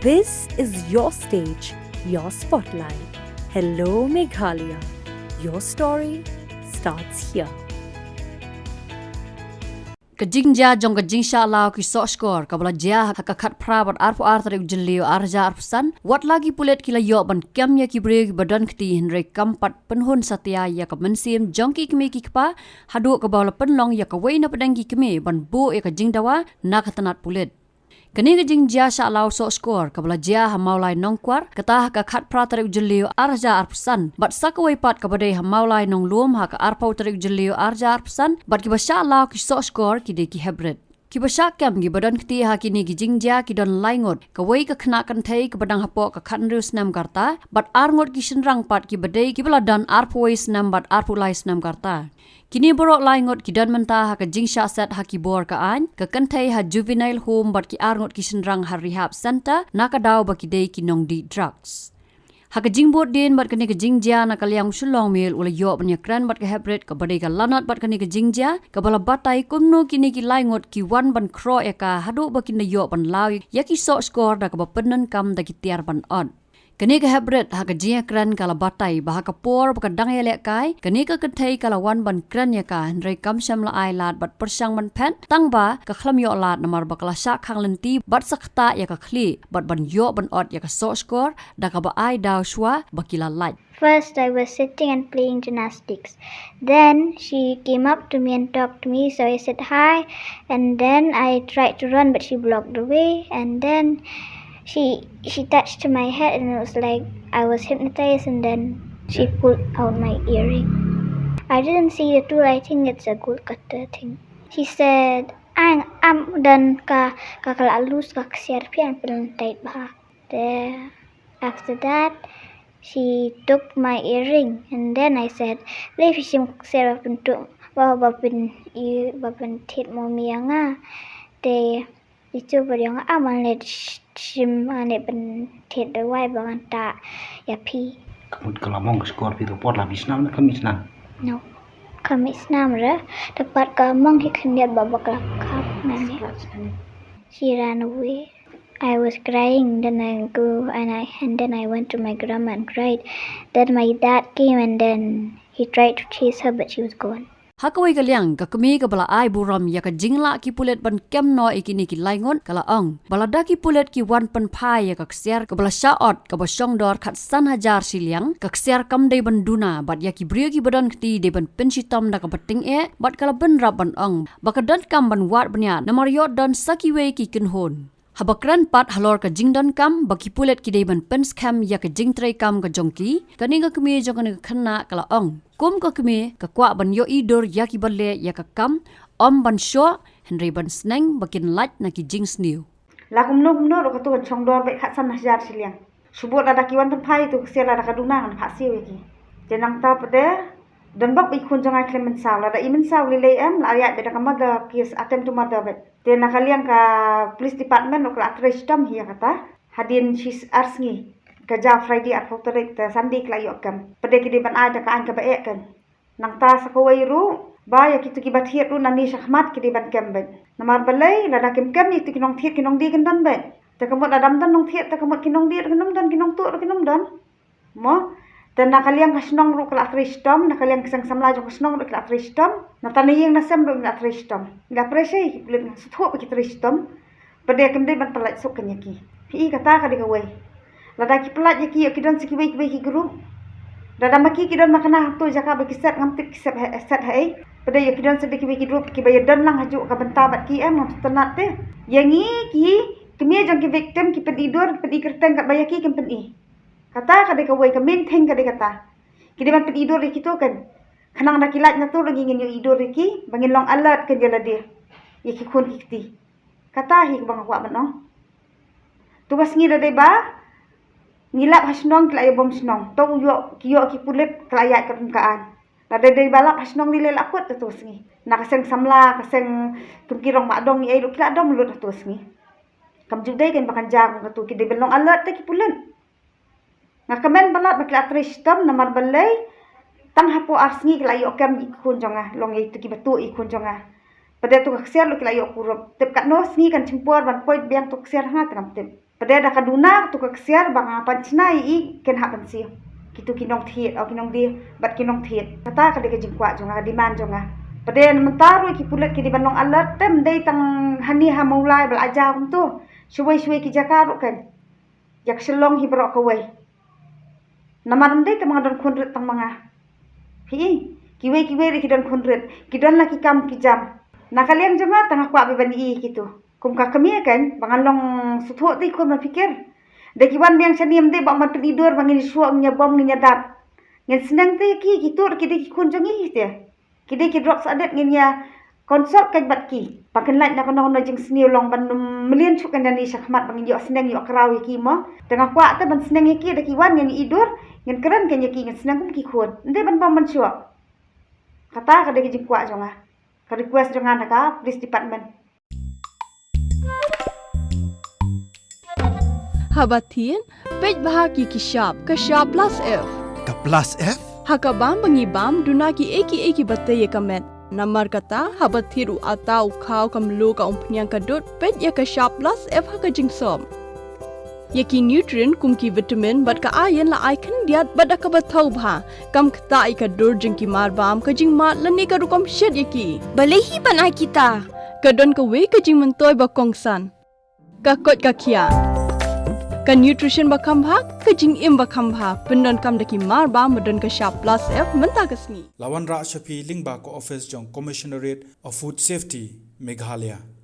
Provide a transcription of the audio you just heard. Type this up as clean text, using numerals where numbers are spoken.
This is your stage, your spotlight. Hello, Meghalaya. Your story starts here. Kajingja jong kajingsha lao ki sok skor kabla jia hakakat prabat arpu artarik jelio arja arpusan wat lagi pulet kila yo ban kamya ki breg badan kti henre kampat penhun satya ya ka mensim jong ki Kmie ki kpa hadu ka bawla penlong ya ka wei na pedang ki Kmie ban bo ya ka jingdawa na katanat pulet kani kajingja sha lao sok skor kabla jia hamaulai nongkwar kata hakakat pratarik jelio arja arpusan bat sakawai pat kabade hamaulai nong luom haka arpau tarik jelio arja arpusan bat ki basha lao ki sok skor ki de ki hebret ki basha kam gi badan kti ha kini gi jingja ki don laingot kawai ka khna kan thai ka badang hapo ka khanru snam karta bat arngot ki sinrang pat ki badai ki bala dan arpoi snam bat arpulai snam karta kini borok laingot ki dan menta ha ka jingsha set ha ki bor ka an ka kanthai ha juvenile home bat ki arngot ki sinrang ha rehab center na ka daw ba ki dei ki nong di drugs ha ka jingbot din bat kani ka jingja na kalyang Shillong Mail ula yo banya kran bat ka hebret ka badai ka lanat bat kani ka jingja ka bala batai kumno kini ki laingot ki wan ban kro eka hadu ba kin yo ban law ya ki so score da ka ba penan kam da ki tiar ban on kani ka hebret ha ka jia kran kala batai ba ka por ba ka dang ele kai kani ka kathai kala wan ban kran ya ka nrei kam sham la ai lat bat persang ban pen tang ba ka khlam yo lat namar ba kala sha khang lenti bat sakta ya ka khli bat ban yo ban ot ya ka so score da ka ba ai daw shwa ba kila light. First, I was sitting and playing gymnastics. Then she came up to me and talked to me, so I said hi. And then I tried to run, but she blocked the way. And then she touched my head, and it was like I was hypnotized. And then she pulled out my earring. I didn't see the tool. I think it's a gold cutter thing. She said, "I'm done. Ka kalalus ka Ksiar pian pelantai bah." There, after that, she took my earring, and then I said, "Leave him Ksiar bentuk bahwa bapin tit mo mianga." They itu beriang aman let shim ane ben tit the wai bangan ta ya pi. Kamu kalau mau skor itu pot lah bisnam nak kami senang. No, kami senam re. Tepat kamong hikniat babak lakap nani. She ran away. I was crying, then I went to my grandma and cried. Then my dad came and then he tried to chase her, but she was gone. Hakawai kalyang ka Kmie ka bala ai buram ya ka jingla ki pulet ban kem no ikini ki laingon kala ong balada ki pulet ki wan pan phai ya ka Ksiar ka bala shaot ka basong dor khat san hajar siliang ka Ksiar kam dei ban Duna bat ya ki brio ki badan kti de ban pensitom da ka bating e bat kala ban rap ban ong bakadan kam ban wat banya namariot don sakiwe ki kinhon habakran pat halor ka jingdon kam baki pulet ki dei ban pens kam ya ka jingtrei kam ka jongki kani ka Kmie jong ka khna kala ong kum ka Kmie ka kwa ban yo idor ya ki balle ya ka kam om ban sho henry ban sneng bakin lat na ki jing Sniew la kumno ro ka tu chong dor be khat san hajar siliang subot ada ki wan pai tu sela ada ka Duna kan pha siwe ki jenang ta pade dan bak bi khun jangai klemen saw la da imen saw li le em la ayat be da ka mother kiss attempt to mother bet te na kaliang ka police department ok la trestam hiya kata hadin shis arsngi ka ja Friday at fotorik ta Sunday kla yo kam pade ki de ban ada ka an ka ba e kan nang ta sa ko wai ru ba ya ki tu ki bat hiet ru nani shahmat ki de ban kam bet namar balai la da kim kam ni tu ki nong thiet ki nong di kan dan bet ta kamot adam dan nong thiet ta kamot ki nong di kan nong dan ki nong tu ki nong dan mo dan nakaliang kasnong ru kala tristom nakaliang kisang samla jong kasnong ru kala tristom na taniyeng nasem ru kala tristom la presi len sutho ki tristom pade kemde ban pelat sok kenyaki hi kata ka de kawai lada ki pelat yaki ki don siki bai ki group dada maki ki don makana tu jaka ba ki set ngam tik set hai pade yaki don sediki bai ki group ki bai don lang haju ka benta bat ki em tenat te yangi ki Kmie jong ki victim ki pedidur pedi kerteng ka bayaki ki pedi kata kade kawai ka main thing kade kata kide ban tidur ki to kan khanang da kilat na to lagi ngin yo idur ki bangin long alert ke jala dia ye ki khun ki kata hi bang wa ban no tu bas ngi de ba ngilap hasnong kla yo bom snong to yo ki pulet klayat ka kaan la de balap hasnong ni le lakut to sngi na kaseng samla kaseng tukirong madong ye lu kla dom lu to sngi kam judai kan bakan jang ka tu kide belong alert te ki pulen ngakamen balat bakla tristom namar balai tang hapo arsngi kla yo kam ikun jonga long ye tu ki batu ikun jonga pada tu Ksiar lu kla yo kurup tep kat no sngi kan chimpor ban point biang tu Ksiar ha tam tep Pada dah Duna tu ke Ksiar bang apa cenai I ken hak pensi. Kitu kinong thiet au kinong dia bat kinong thiet. Kata ka de ke jingkwa jonga di man jonga. Pada mentaru ki pulet ki di banong alat tem dei tang hani ha maulai bal ajar tu. Shuai ki jakaru kan. Jak Shillong hi berok ke wei. Namaram dei tamang don kunrit tang manga. Hi kiwe ri ki don kunrit. Ki don la ki kam ki jam. Nakalian jonga tangah kwa beban I gitu. Kum ka Kmie kan bangalong suthok ti kun fikir. Deki wan yang saniam de bak mat tidur bangin suak nya bom nya dat. Ngen senang te ki kitur ki de kun jongi te. Ki de ki drop sadet nya konsol kan bat ki. Paken lait na kono no jing Sniew long ban melian chuk kan dani syakmat bangin yo senang yo krawi ki mo. Tengah kwa te ban senang ki deki wan ngen idur ngen keren kan ki ngen senang kum ki kun. Nde ban bom man suak. Kata ka de ki jing kwa jonga. Ka request jonga naka police department. Habatin, pej bahagi kishap, kashap plus F. Ka plus F? Hakabam bangibam, duna ki eki bate ye kamet. Namar kata, habathiru atau kau kamlu ka umpnyang kadut, pej ya kashap plus F haka jingsom. Yaki nutrient kumki vitamin bat ka ayen la icon diat bat ka bathau bha. Kam kata ka dur jingki marbam ka jing mat lani ka rukom shed yaki. Balehi banai kita. Kadon ka we ka jing mentoy ba kongsan. Ka kot ka Ksiar. Ka nutrition bakam bha ka jing im bakam bha pendon kam daki mar ba modon ka sharp plus F menta ka Sniew. Lawan Ra Shafi Lingba ko office jong Commissionerate of Food Safety Meghalaya.